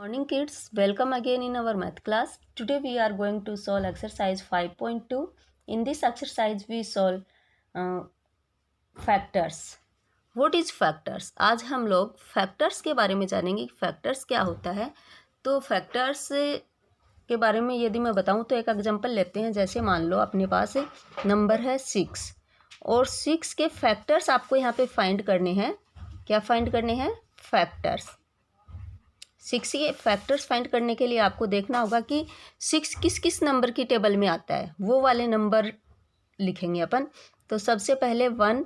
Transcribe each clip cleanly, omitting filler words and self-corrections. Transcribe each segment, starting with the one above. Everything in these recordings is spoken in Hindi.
Morning kids, welcome again in our math class. Today we are going to solve exercise 5.2. In this exercise we solve factors. What is factors? आज हम लोग factors के बारे में जानेंगे कि factors क्या होता है। तो factors के बारे में यदि मैं बताऊं तो एक एग्जांपल लेते हैं। जैसे मान लो अपने पास नंबर है 6 और 6 के फैक्टर्स आपको यहाँ पे फाइंड करने हैं। क्या फाइंड करने हैं? फैक्टर्स। 6 के फैक्टर्स फाइंड करने के लिए आपको देखना होगा कि 6 किस किस नंबर की टेबल में आता है, वो वाले नंबर लिखेंगे अपन। तो सबसे पहले 1,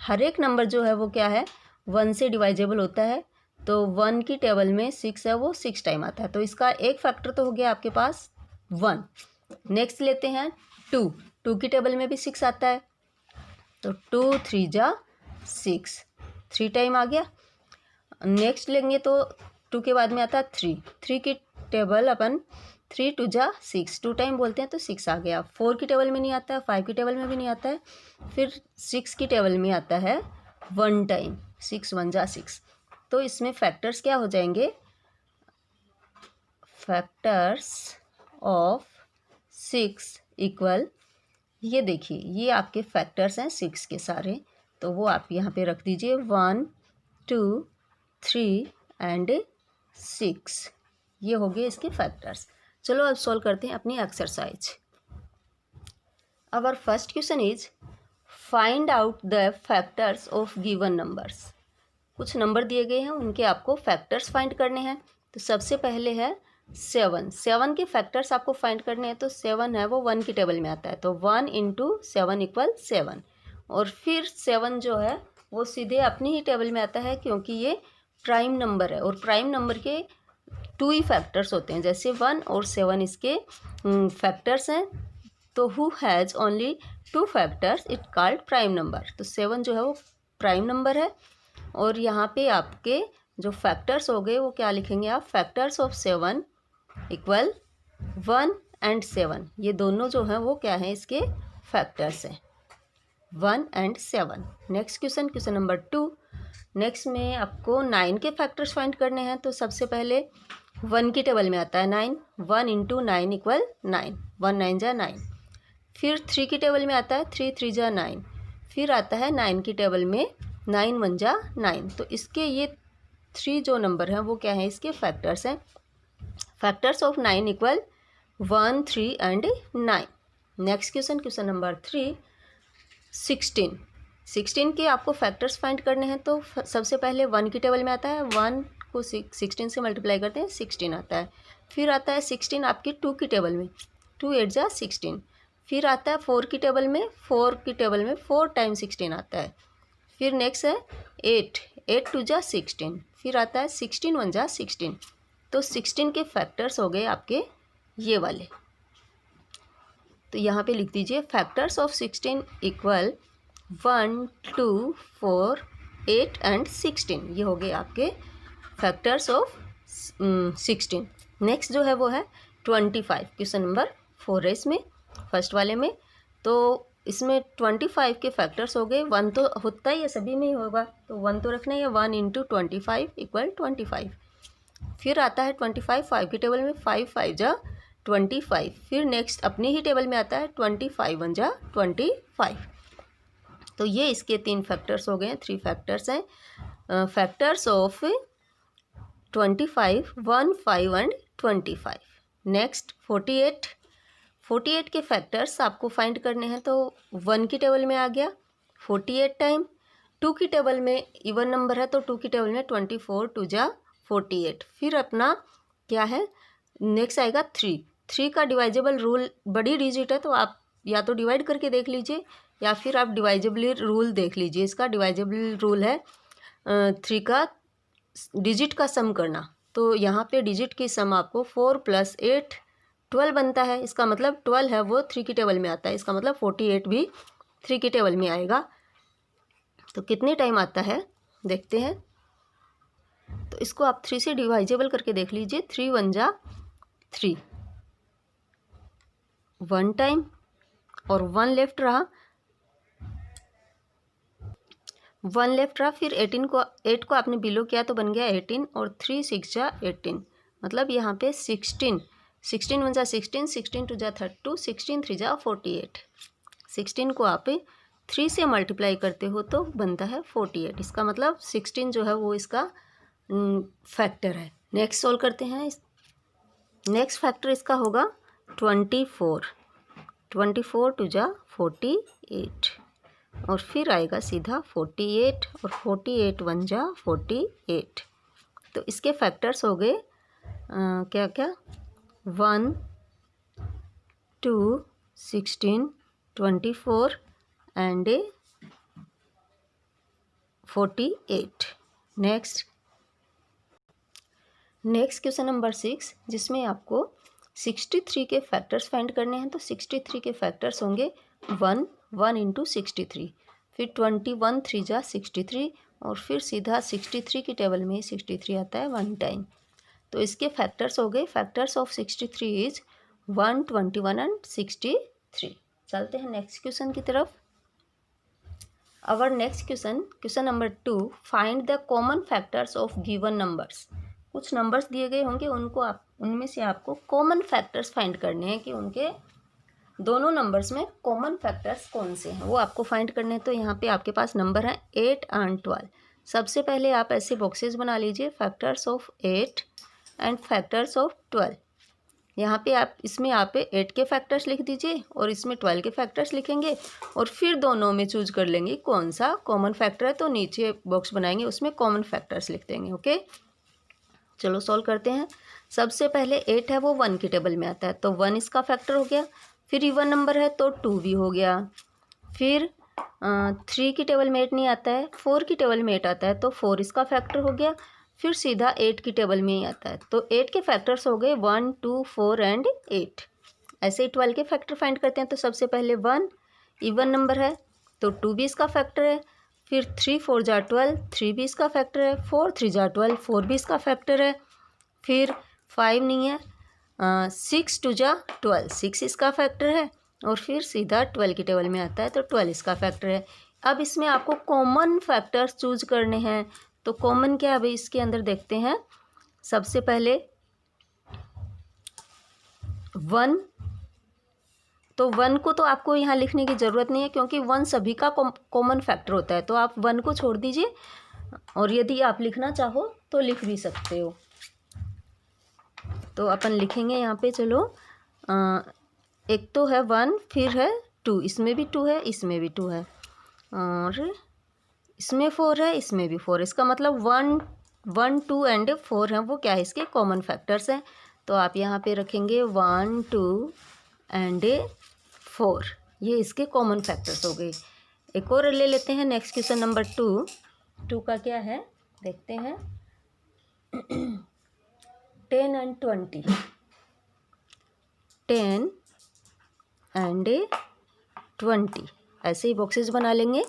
हर एक नंबर जो है वो क्या है, 1 से डिवाइजेबल होता है। तो 1 की टेबल में 6 है, वो 6 टाइम आता है। तो इसका एक फैक्टर तो हो गया आपके पास 1। नेक्स्ट लेते हैं 2 की टेबल में भी 6 आता है। तो 2 3 जा 6, 3 टाइम आ गया। नेक्स्ट लेंगे तो 2 के बाद में आता है 3 की टेबल अपन 3 2 जा 6, 2 टाइम बोलते हैं तो 6 आ गया। 4 की टेबल में नहीं आता है, 5 की टेबल में भी नहीं आता है। फिर 6 की टेबल में आता है 1 टाइम, 6 1 जा 6। तो इसमें फैक्टर्स क्या हो जाएंगे? फैक्टर्स ऑफ 6 इक्वल, ये देखिए ये आपके फैक्टर्स हैं 6 के सारे। तो वो आप यहाँ पे रख दीजिए 1 2 3 एंड 6। ये हो गए इसके फैक्टर्स। चलो अब सॉल्व करते हैं अपनी exercise. Our first question is find out the factors of given numbers. कुछ नंबर दिए गए हैं, उनके आपको फैक्टर्स फाइंड करने हैं। तो सबसे पहले है 7 के फैक्टर्स आपको फाइंड करने हैं। तो 7 है वो 1 की टेबल में आता है। तो 1 × 7 = 7। और फिर 7 जो है वो सीधे अपनी ही टेबल में आता है, क्योंकि ये प्राइम नंबर है और प्राइम नंबर के 2 ही फैक्टर्स होते हैं। जैसे 1 और 7 इसके फैक्टर्स हैं। तो who has only 2 factors it called prime number. तो 7 जो है वो प्राइम नंबर है। और यहाँ पे आपके जो फैक्टर्स हो गए वो क्या लिखेंगे आप? Factors of 7 = 1 and 7। ये दोनों जो हैं वो क्या हैं, इसके फैक्टर्स हैं 1 and 7। Next question number 2। Next में आपको 9 के फैक्टर्स फाइंड करने हैं। तो सबसे पहले 1 की टेबल में आता है 9, 1 × 9 = 9, 1 9 जा 9। फिर 3 की टेबल में आता है 3 3 जा 9। फिर आता है 9 की टेबल में 9 1 जा 9। तो इसके ये 3 जो नंबर हैं वो क्या हैं, इसके फैक्टर्स हैं। Factors of 9 = 1 3 and 9। Next question number 3। 16 के आपको फैक्टर्स फाइंड करने हैं। तो सबसे पहले 1 की टेबल में आता है, 1 को 16 से मल्टीप्लाई करते हैं 16 आता है। फिर आता है 16 आपकी 2 की टेबल में, 2 8 जा 16। फिर आता है 4 की टेबल में, 4 की टेबल में 4 टाइम 16 आता है। फिर नेक्स्ट है 8 2 जा 16। फिर आता है 16 1 जा 16। तो 16 के फैक्टर्स हो गए आपके ये वाले। तो यहाँ पे लिख दीजिए फैक्टर्स ऑफ 16 = 1 2 4 8 एंड 16। ये हो गए आपके फैक्टर्स ऑफ 16। नेक्स्ट जो है वो है 25। क्वेश्चन नंबर 4 है इसमें, फर्स्ट वाले में। तो इसमें 25 के फैक्टर्स हो गए। 1 तो होता ही है, सभी में ही होगा, तो 1 तो रखना ही है। 1 × 25 = 25। फिर आता है 25 5 की टेबल में, 5 5 जा 25। फिर नेक्स्ट अपनी ही टेबल में आता है 25 1 जा 25। तो ये इसके 3 फैक्टर्स हो गए हैं, 3 फैक्टर्स हैं। Factors of 25 1 5 and 25। नेक्स्ट 48 के फैक्टर्स आपको फाइंड करने हैं। तो 1 की टेबल में आ गया 48 टाइम। 2 की टेबल में इवन नंबर है, तो 2 की टेबल में 24 2 जा 48। फिर अपना क्या है, नेक्स्ट आएगा 3 का डिवाइजेबल रूल, बड़ी डिजिट है तो आप या तो डिवाइड करके देख लीजिए या फिर आप डिवाइजेबल रूल देख लीजिए। इसका डिवाइजेबल रूल है 3 का डिजिट का सम करना। तो यहाँ पे डिजिट की सम आपको 4 + 8 12 बनता है। इसका मतलब 12 है वो 3 की टेबल में आता है। इसका मतलब 48 भी 3 की टेबल में आएगा। तो कितने टाइम आता है देखते हैं। तो इसको आप 3 से डिवाइजेबल करके देख लीजिए। 3 1 जा 3, 1 टाइम और 1 लेफ्ट रहा, 1 लेफ्ट रहा। फिर 8 को आपने बिलो किया तो बन गया 18 और 3 6 जा 18, मतलब यहाँ पे 16, 16 1 जा 16, 16 2 जा 32, 16 3 जा 48। 16 को आप 3 से मल्टीप्लाई करते हो तो बनता है 48। इसका मतलब 16 जो है वो इसका फैक्टर है। नेक्स्ट सॉल्व करते हैं। नेक्स्ट फैक्टर इसका होगा 24, 24 2 जा 48 और फिर आएगा सीधा 48 और 48 1 जा 48। तो इसके फैक्टर्स हो गए क्या क्या 1 2 16 24 एंड 48। नेक्स्ट क्वेश्चन नंबर 6, जिसमें आपको 63 के फैक्टर्स फाइंड करने हैं। तो 63 के फैक्टर्स होंगे 1 1 इंटू 63, फिर 21 3 जा 63 और फिर सीधा 63 की टेबल में 63 आता है 1 टाइम। तो इसके फैक्टर्स हो गए, फैक्टर्स ऑफ 63 इज 1 21 एंड 63। चलते हैं नेक्स्ट क्वेश्चन की तरफ। Our next question number 2, find the common factors of given numbers. कुछ नंबर्स दिए गए होंगे, उनमें से आपको कॉमन फैक्टर्स फाइंड करने हैं कि उनके दोनों नंबर्स में कॉमन फैक्टर्स कौन से हैं, वो आपको फाइंड करने हैं। तो यहाँ पे आपके पास नंबर हैं 8 एंड 12। सबसे पहले आप ऐसे बॉक्सेस बना लीजिए, factors of 8 and factors of 12। यहाँ पे आप इसमें 8 के फैक्टर्स लिख दीजिए और इसमें 12 के फैक्टर्स लिखेंगे और फिर दोनों में चूज कर लेंगे कौन सा कॉमन फैक्टर है। तो नीचे बॉक्स बनाएंगे, उसमें कॉमन फैक्टर्स लिख देंगे। ओके, चलो सॉल्व करते हैं। सबसे पहले 8 है वो 1 की टेबल में आता है, तो 1 इसका फैक्टर हो गया। फिर इवन नंबर है तो 2 भी हो गया। फिर 3 की टेबल में 8 नहीं आता है, 4 की टेबल में 8 आता है, तो 4 इसका फैक्टर हो गया। फिर सीधा 8 की टेबल में ही आता है, तो 8 के फैक्टर्स हो गए 1 2 4 एंड 8। ऐसे ही 12 के फैक्टर फाइंड करते हैं। तो सबसे पहले 1 इवन नंबर है तो 2 भी इसका फैक्टर है। फिर 3 4 जा 12, 3 भी इसका फैक्टर है। 4 3 जा 12, 4 भी इसका फैक्टर है। फिर 5 नहीं है, 6 2 जा 12, 6 इसका फैक्टर है। और फिर सीधा 12 की टेबल में आता है, तो 12 इसका फैक्टर है। अब इसमें आपको कॉमन फैक्टर्स चूज करने हैं। तो कॉमन क्या है भाई, इसके अंदर देखते हैं। सबसे पहले 1, तो 1 को तो आपको यहाँ लिखने की ज़रूरत नहीं है क्योंकि 1 सभी का कॉमन फैक्टर होता है, तो आप 1 को छोड़ दीजिए और यदि आप लिखना चाहो तो लिख भी सकते हो। तो अपन लिखेंगे यहाँ पे, चलो एक तो है 1, फिर है 2, इसमें भी 2 है, इसमें भी 2 है और इसमें 4 है, इसमें भी 4। इसका मतलब 1 2 एंड 4 हैं, वो क्या है, इसके कॉमन फैक्टर्स हैं। तो आप यहाँ पे रखेंगे 1 2 एंड 4, ये इसके कॉमन फैक्टर्स हो गए। एक और ले लेते हैं नेक्स्ट क्वेश्चन नंबर 2 का क्या है देखते हैं। 10 एंड 20, 10 एंड 20 ऐसे ही बॉक्सेस बना लेंगे।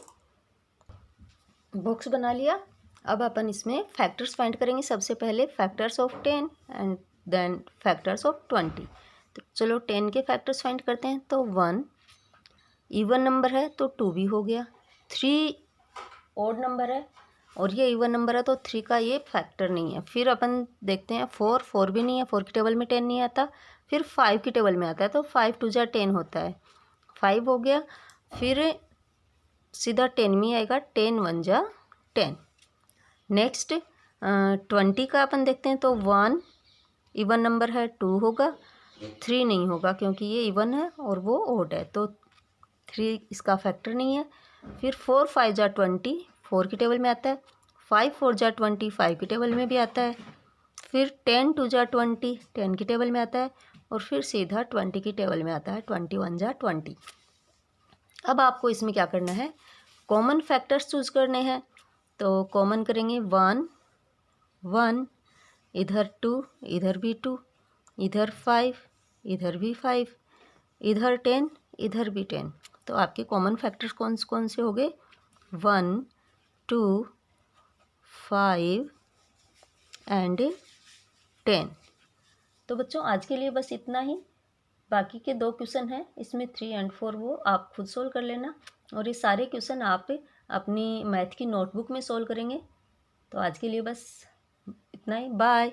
बॉक्स बना लिया। अब अपन इसमें फैक्टर्स फाइंड करेंगे। सबसे पहले factors of 10 and then factors of 20। तो चलो 10 के फैक्टर्स फाइंड करते हैं। तो 1 इवन नंबर है तो 2 भी हो गया। 3 ऑड नंबर है और ये इवन नंबर है तो 3 का ये फैक्टर नहीं है। फिर अपन देखते हैं 4 भी नहीं है, 4 की टेबल में 10 नहीं आता। फिर 5 की टेबल में आता है, तो 5 2 जा 10 होता है, 5 हो गया। फिर सीधा 10 में आएगा, 10 1 जा 10। नेक्स्ट 20 का अपन देखते हैं। तो 1 इवन नंबर है, 2 होगा, 3 नहीं होगा क्योंकि ये इवन है और वो ऑड है, तो 3 इसका फैक्टर नहीं है। फिर 4 5 जा 20, 4 की टेबल में आता है। 5 4 जा 20, 5 की टेबल में भी आता है। फिर 10 2 जा 20, 10 की टेबल में आता है और फिर सीधा 20 की टेबल में आता है, 21 जा 20। अब आपको इसमें क्या करना है, कॉमन फैक्टर्स चूज करने हैं। तो कॉमन करेंगे 1 1, इधर 2, इधर भी 2, इधर 5, इधर भी 5, इधर 10, इधर भी 10। तो आपके कॉमन फैक्टर्स कौन से हो गए, 1 2 5 एंड 10। तो बच्चों आज के लिए बस इतना ही। बाकी के 2 क्वेश्चन हैं, इसमें 3 एंड 4 वो आप खुद सोल्व कर लेना और ये सारे क्वेश्चन आप अपनी मैथ की नोटबुक में सोल्व करेंगे। तो आज के लिए बस इतना ही, बाय।